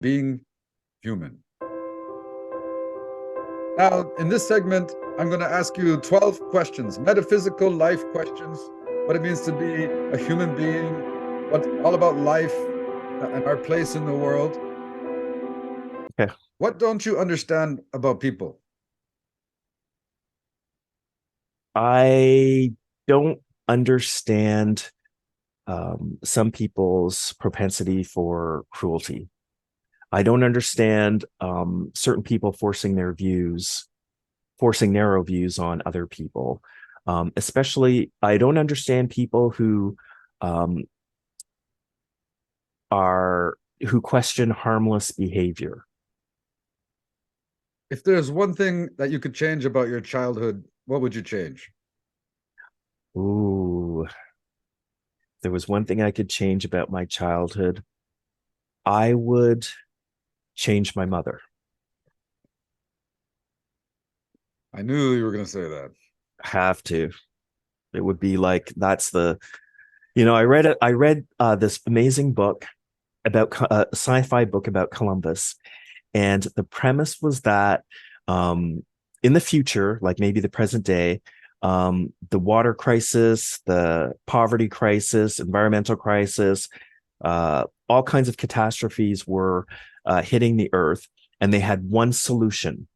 being human. Now, in this segment, I'm going to ask you 12 questions, metaphysical life questions, what it means to be a human being, what all about life and our place in the world. Okay. What don't you understand about people? I don't understand some people's propensity for cruelty. I don't understand certain people forcing narrow views on other people. Especially, I don't understand people um, who question harmless behavior. If there's one thing that you could change about your childhood, what would you change? Ooh, there was one thing I could change about my childhood. I would change my mother. I knew you were going to say that. Have to. It would be like that's the I read this amazing book about a sci-fi book about Columbus, and the premise was that um, in the future, like maybe the present day, the water crisis, the poverty crisis, environmental crisis, all kinds of catastrophes were hitting the earth, and they had one solution.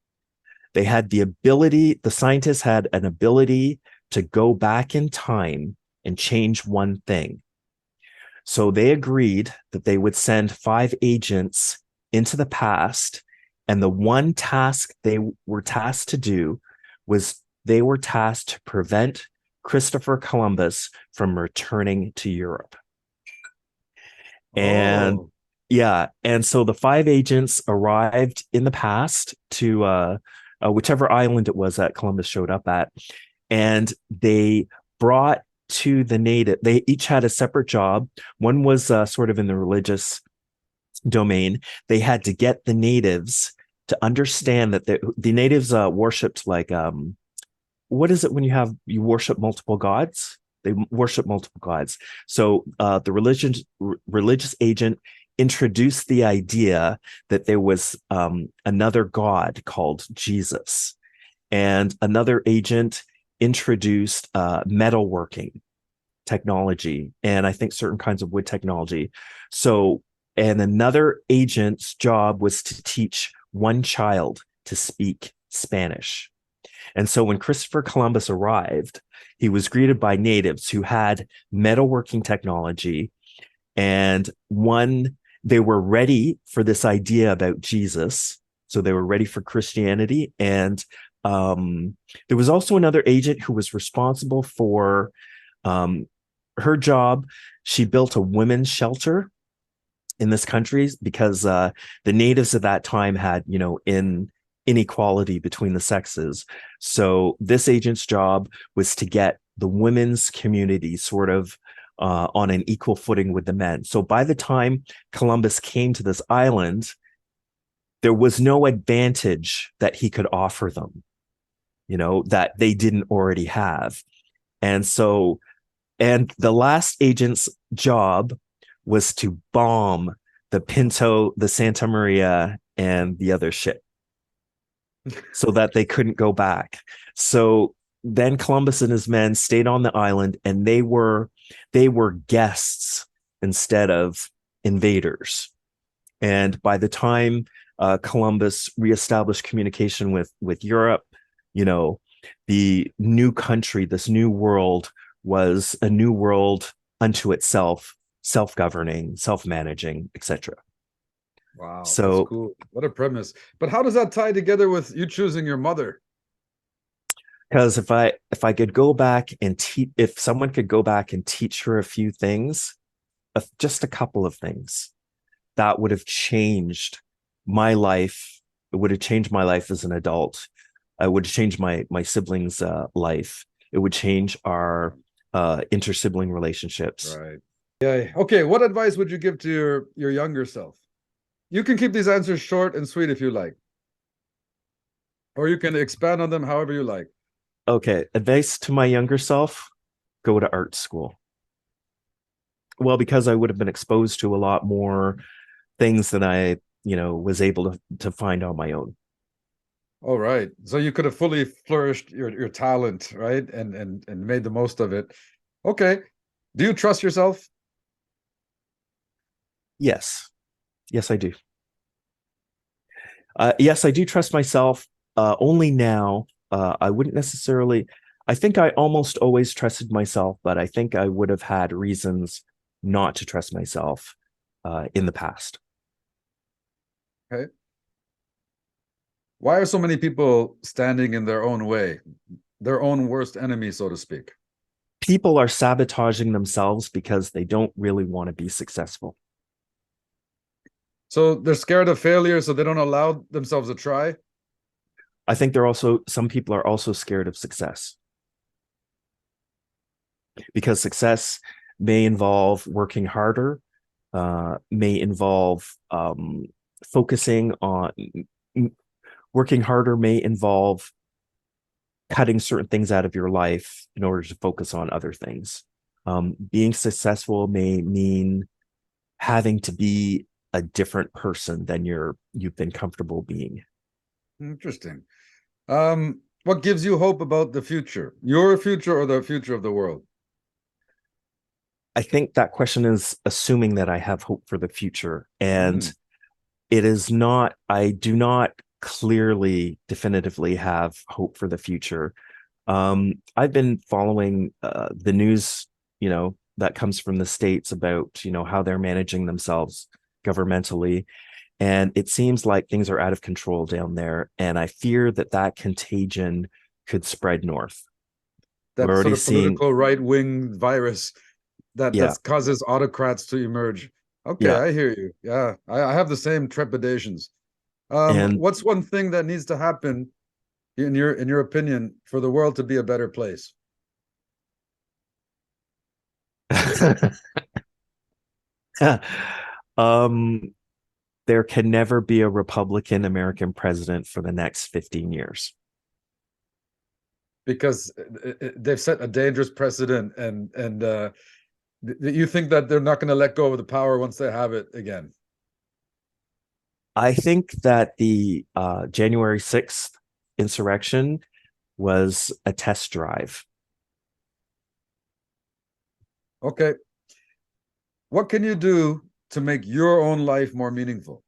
They had the scientists had an ability to go back in time and change one thing. So they agreed that they would send five agents into the past. And the one task they were tasked to do was they were tasked to prevent Christopher Columbus from returning to Europe. And Oh, yeah, and so the five agents arrived in the past to whichever island it was that Columbus showed up at, and they brought to the native. They each had a separate job. One was sort of in the religious domain. They had to get the natives to understand that the natives worshipped like what is it when you worship multiple gods? They worship multiple gods. So the religious agent introduced the idea that there was another god called Jesus, and another agent introduced metalworking technology, and I think certain kinds of wood technology. So, and another agent's job was to teach one child to speak Spanish. And so when Christopher Columbus arrived, he was greeted by natives who had metalworking technology, and they were ready for this idea about Jesus. So they were ready for Christianity. And there was also another agent who was responsible for um, her job. She built a women's shelter in this country because the natives at that time had, in inequality between the sexes. So this agent's job was to get the women's community sort of on an equal footing with the men. So by the time Columbus came to this island, there was no advantage that he could offer them, that they didn't already have. And so, and the last agent's job was to bomb the Pinto, the Santa Maria, and the other ship so that they couldn't go back. So then Columbus and his men stayed on the island, and they were guests instead of invaders. And by the time Columbus reestablished communication with Europe, you know, the new country, this new world, was a new world unto itself, self-governing, self-managing, etc. wow, that's So, cool. What a premise. But how does that tie together with you choosing your mother? because if I could go back and teach, if someone could go back and teach her a few things, just a couple of things, that would have changed my life. It would have changed my life as an adult. It would change my siblings' life. It would change our inter-sibling relationships. Right. Yeah. Okay. What advice would you give to your younger self? You can keep these answers short and sweet if you like, or you can expand on them however you like. Okay, advice to my younger self: go to art school. Well, because I would have been exposed to a lot more things than I was able to find on my own. All right. So you could have fully flourished your talent, right? And made the most of it. Okay. Do you trust yourself? Yes. Yes, I do. Yes, I do trust myself. Only now. I wouldn't necessarily. I think I almost always trusted myself, but I think I would have had reasons not to trust myself in the past. Okay. Why are so many people standing in their own way, their own worst enemy, so to speak? People are sabotaging themselves because they don't really want to be successful. So they're scared of failure, so they don't allow themselves a try. I think some people are also scared of success because success may involve working harder, may involve focusing on working harder, may involve cutting certain things out of your life in order to focus on other things. Being successful may mean having to be a different person than you've been comfortable being. Interesting. What gives you hope about the future? Your future or the future of the world? I think that question is assuming that I have hope for the future. And Mm, it is not, I do not clearly, definitively have hope for the future. I've been following the news, that comes from the States about, how they're managing themselves governmentally. And it seems like things are out of control down there. And I fear that that contagion could spread north. We're that sort already of seeing, political right-wing virus that yeah, causes autocrats to emerge. Okay, yeah. I hear you. Yeah, I have the same trepidations. And What's one thing that needs to happen in your opinion for the world to be a better place? um, there can never be a Republican American president for the next 15 years. Because they've set a dangerous precedent, and you think that they're not going to let go of the power once they have it again. I think that the January 6th insurrection was a test drive. Okay, what can you do to make your own life more meaningful?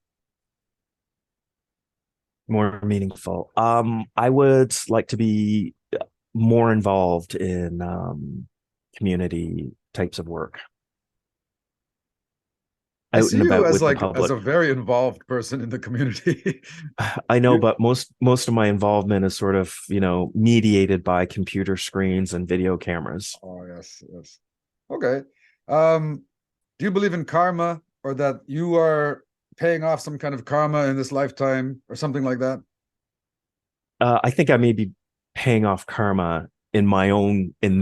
More meaningful. I would like to be more involved in community types of work, I out see and you about as with the like as public. a very involved person in the community. I know, You, but most of my involvement is sort of, mediated by computer screens and video cameras. oh yes, yes. Okay. Um, do you believe in karma, or that you are paying off some kind of karma in this lifetime or something like that? I think I may be paying off karma in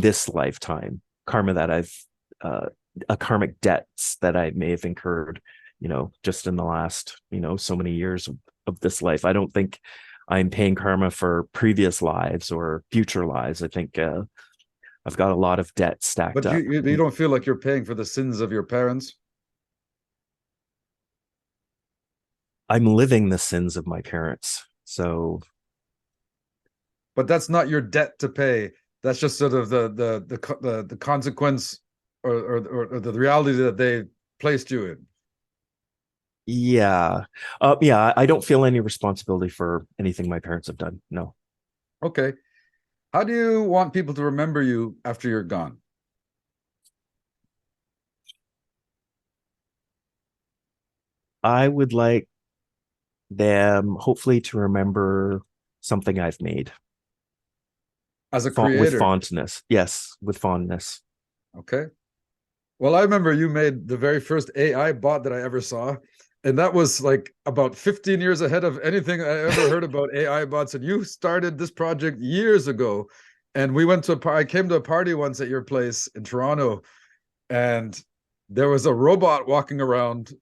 this lifetime, karma that uh, a karmic debts that I may have incurred, just in the last, so many years of this life. I don't think I'm paying karma for previous lives or future lives. I think I've got a lot of debt stacked But you, up. you don't feel like you're paying for the sins of your parents? I'm living the sins of my parents. So But that's not your debt to pay. That's just sort of the consequence, or the reality that they placed you in. yeah. Yeah, I don't feel any responsibility for anything my parents have done. No. Okay. How do you want people to remember you after you're gone? I would like them hopefully to remember something I've made As a with creator? fondness. Yes, with fondness. Okay. Well, I remember you made the very first AI bot that I ever saw. And that was like about 15 years ahead of anything I ever heard about AI bots. And you started this project years ago. And we went to I came to a party once at your place in Toronto, and there was a robot walking around,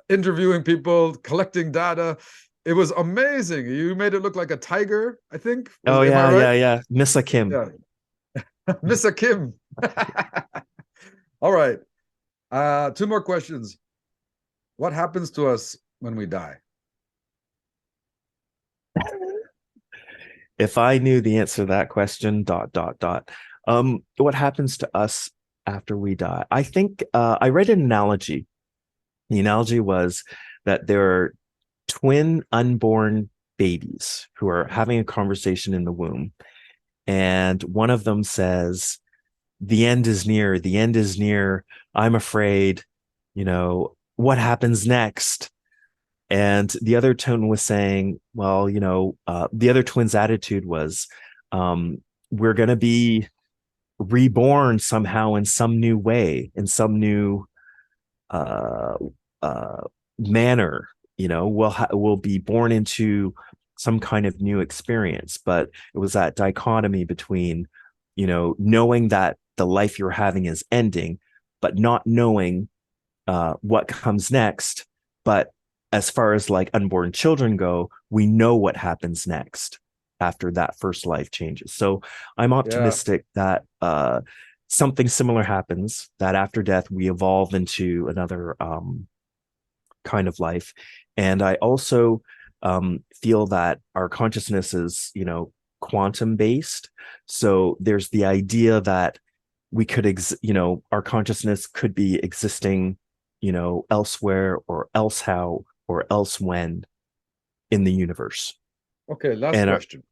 interviewing people, collecting data. It was amazing. You made it look like a tiger, I think. Oh Am I yeah, right? yeah, yeah. Miss a Kim. Yeah. Miss Kim. All right. Two more questions. What happens to us when we die? If I knew the answer to that question, dot, dot, dot, what happens to us after we die? I think I read an analogy. The analogy was that there are twin unborn babies who are having a conversation in the womb. And one of them says, the end is near, the end is near. I'm afraid, what happens next? And the other twin was saying, well, the other twin's attitude was, we're going to be reborn somehow in some new way, in some new uh, uh, manner. We'll be born into some kind of new experience. But it was that dichotomy between, knowing that the life you're having is ending, but not knowing what comes next. But as far as like unborn children go, we know what happens next after that first life changes. So I'm Yeah. optimistic that something similar happens, that after death we evolve into another kind of life. And I also feel that our consciousness is, quantum based. So there's the idea that we could, our consciousness could be existing, elsewhere or else how or else when in the universe. Okay, last And question.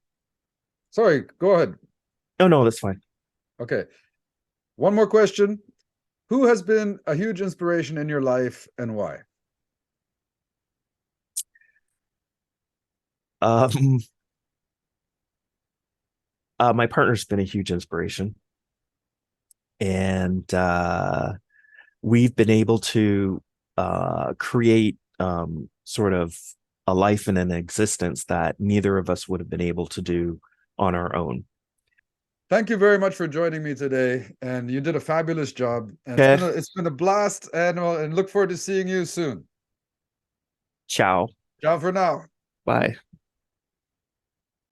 Sorry, go ahead. no, that's fine. Okay. One more question. Who has been a huge inspiration in your life and why? Um, my partner's been a huge inspiration, and we've been able to create sort of a life and an existence that neither of us would have been able to do on our own. Thank you very much for joining me today, and you did a fabulous job. And Okay. it's been a blast, and look forward to seeing you soon. Ciao. Ciao for now. Bye.